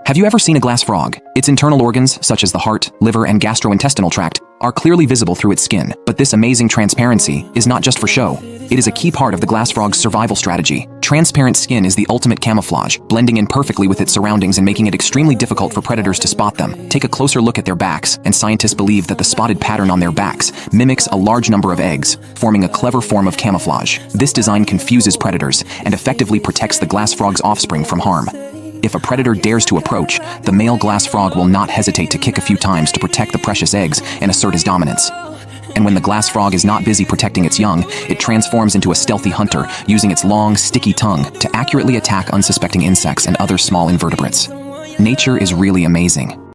Have you ever seen a glass frog? Its internal organs, such as the heart, liver, and gastrointestinal tract, are clearly visible through its skin. But this amazing transparency is not just for show. It is a key part of the glass frog's survival strategy. Transparent skin is the ultimate camouflage, blending in perfectly with its surroundings and making it extremely difficult for predators to spot them. Take a closer look at their backs, and scientists believe that the spotted pattern on their backs mimics a large number of eggs, forming a clever form of camouflage. This design confuses predators and effectively protects the glass frog's offspring from harm. If a predator dares to approach, the male glass frog will not hesitate to kick a few times to protect the precious eggs and assert his dominance. And when the glass frog is not busy protecting its young, it transforms into a stealthy hunter, using its long, sticky tongue to accurately attack unsuspecting insects and other small invertebrates. Nature is really amazing.